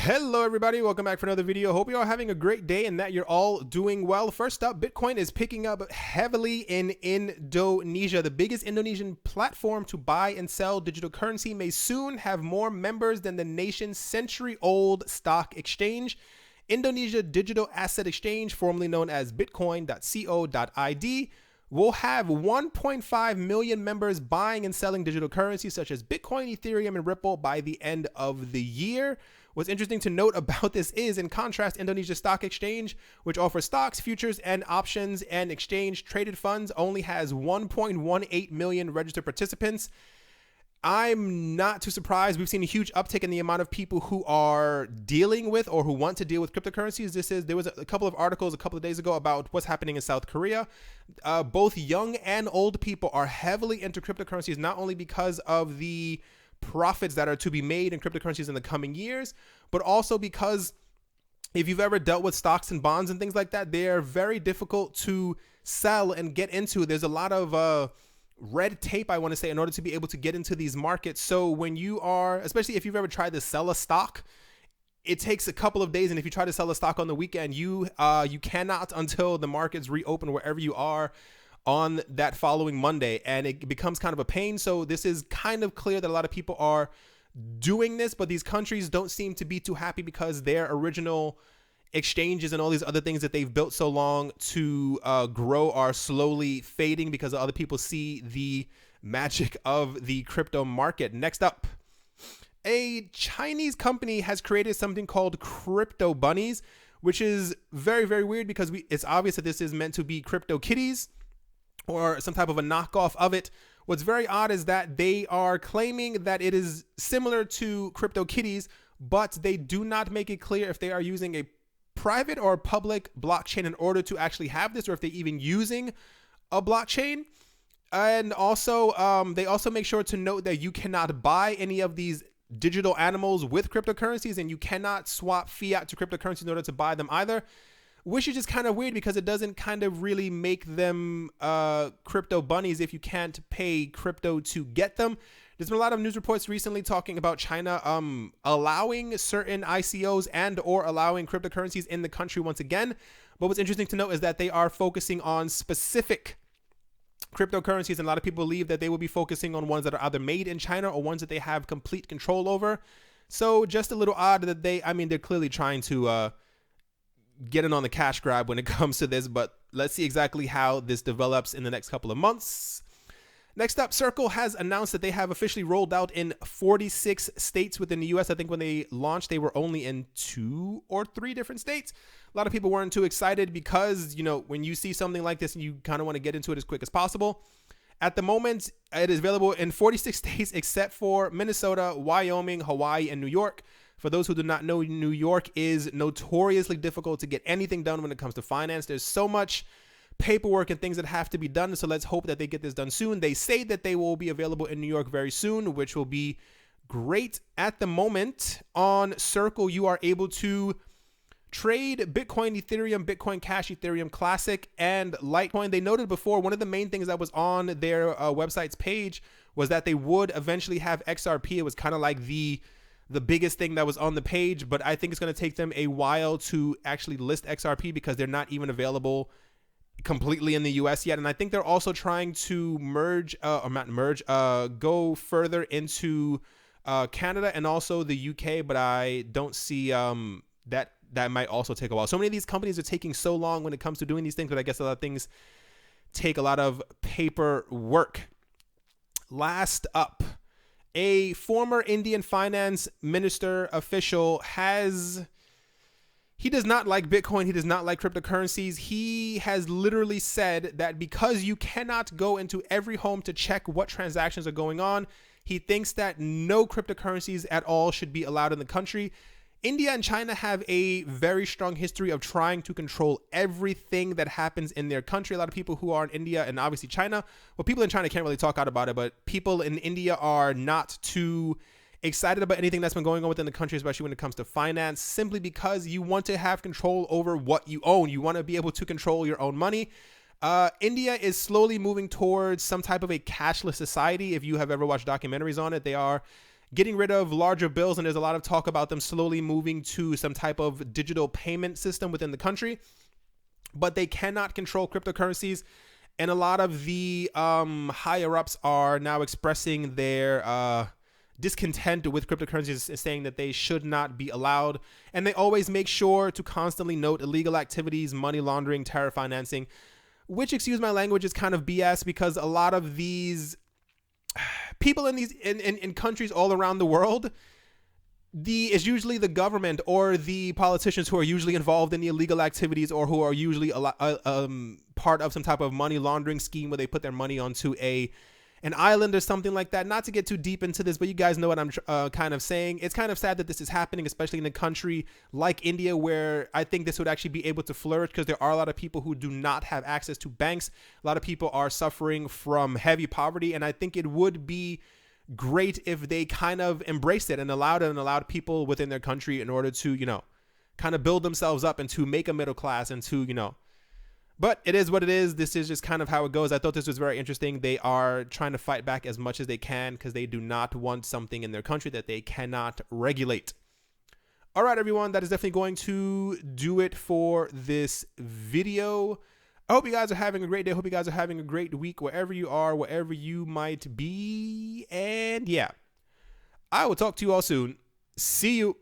Hello everybody, welcome back for another video. Hope you're all having a great day and that you're all doing well. First up, Bitcoin is picking up heavily in Indonesia. The biggest Indonesian platform to buy and sell digital currency may soon have more members than the nation's century-old stock exchange. Indonesia Digital Asset Exchange, formerly known as bitcoin.co.id, will have 1.5 million members buying and selling digital currencies such as Bitcoin, Ethereum, and Ripple by the end of the year. What's interesting to note about this is, in contrast, Indonesia Stock Exchange, which offers stocks, futures, and options and exchange-traded funds, only has 1.18 million registered participants. I'm not too surprised. We've seen a huge uptick in the amount of people who are dealing with or who want to deal with cryptocurrencies. There was a couple of articles a couple of days ago about what's happening in South Korea. Both young and old people are heavily into cryptocurrencies, not only because of the profits that are to be made in cryptocurrencies in the coming years, but also because if you've ever dealt with stocks and bonds and things like that, they're very difficult to sell and get into. There's a lot of red tape, I want to say, in order to be able to get into these markets. So when you are, especially if you've ever tried to sell a stock, it takes a couple of days. And if you try to sell a stock on the weekend, you cannot until the markets reopen wherever you are on that following Monday, and it becomes kind of a pain. So this is kind of clear that a lot of people are doing this, but these countries don't seem to be too happy because their original exchanges and all these other things that they've built so long to grow are slowly fading because other people see the magic of the crypto market. Next up, a Chinese company has created something called crypto bunnies, which is very, very weird because it's obvious that this is meant to be CryptoKitties or some type of a knockoff of it. What's very odd is that they are claiming that it is similar to CryptoKitties, but they do not make it clear if they are using a private or public blockchain in order to actually have this, or if they're even using a blockchain. And also, they also make sure to note that you cannot buy any of these digital animals with cryptocurrencies, and you cannot swap fiat to cryptocurrency in order to buy them either. Which is just kind of weird because it doesn't kind of really make them crypto bunnies if you can't pay crypto to get them. There's been a lot of news reports recently talking about China allowing certain ICOs and or allowing cryptocurrencies in the country once again. But what's interesting to note is that they are focusing on specific cryptocurrencies, and a lot of people believe that they will be focusing on ones that are either made in China or ones that they have complete control over. So just a little odd that they're clearly trying to get in on the cash grab when it comes to this, but let's see exactly how this develops in the next couple of months. Next up, Circle has announced that they have officially rolled out in 46 states within the US. I think when they launched, they were only in 2 or 3 different states. A lot of people weren't too excited because, you know, when you see something like this and you kind of want to get into it as quick as possible. At the moment, it is available in 46 states except for Minnesota, Wyoming, Hawaii, and New York. For those who do not know, New York is notoriously difficult to get anything done when it comes to finance. There's so much paperwork and things that have to be done. So let's hope that they get this done soon. They say that they will be available in New York very soon, which will be great. At the moment, on Circle, you are able to trade Bitcoin, Ethereum, Bitcoin Cash, Ethereum Classic, and Litecoin. They noted before, one of the main things that was on their website's page was that they would eventually have XRP. It was kind of like the biggest thing that was on the page, but I think it's going to take them a while to actually list XRP because they're not even available completely in the US yet. And I think they're also trying to go further into Canada and also the UK, but I don't see that might also take a while. So many of these companies are taking so long when it comes to doing these things, but I guess a lot of things take a lot of paperwork. Last up, a former Indian finance minister official he does not like Bitcoin. He does not like cryptocurrencies. He has literally said that because you cannot go into every home to check what transactions are going on, he thinks that no cryptocurrencies at all should be allowed in the country. India and China have a very strong history of trying to control everything that happens in their country. A lot of people who are in India and obviously China, well, people in China can't really talk out about it, but people in India are not too excited about anything that's been going on within the country, especially when it comes to finance, simply because you want to have control over what you own. You want to be able to control your own money. India is slowly moving towards some type of a cashless society. If you have ever watched documentaries on it, they are getting rid of larger bills, and there's a lot of talk about them slowly moving to some type of digital payment system within the country. But they cannot control cryptocurrencies, and a lot of the higher ups are now expressing their discontent with cryptocurrencies, saying that they should not be allowed. And they always make sure to constantly note illegal activities, money laundering, terror financing, which, excuse my language, is kind of BS, because a lot of these people in countries all around the world, is usually the government or the politicians who are usually involved in the illegal activities, or who are usually part of some type of money laundering scheme where they put their money onto an island or something like that. Not to get too deep into this, but you guys know what I'm kind of saying. It's kind of sad that this is happening, especially in a country like India, where I think this would actually be able to flourish, because there are a lot of people who do not have access to banks. A lot of people are suffering from heavy poverty, and I think it would be great if they kind of embraced it and allowed people within their country in order to, kind of build themselves up and to make a middle class and to, but it is what it is. This is just kind of how it goes. I thought this was very interesting. They are trying to fight back as much as they can, because they do not want something in their country that they cannot regulate. All right, everyone, that is definitely going to do it for this video. I hope you guys are having a great day. I hope you guys are having a great week wherever you are, wherever you might be. And yeah, I will talk to you all soon. See you.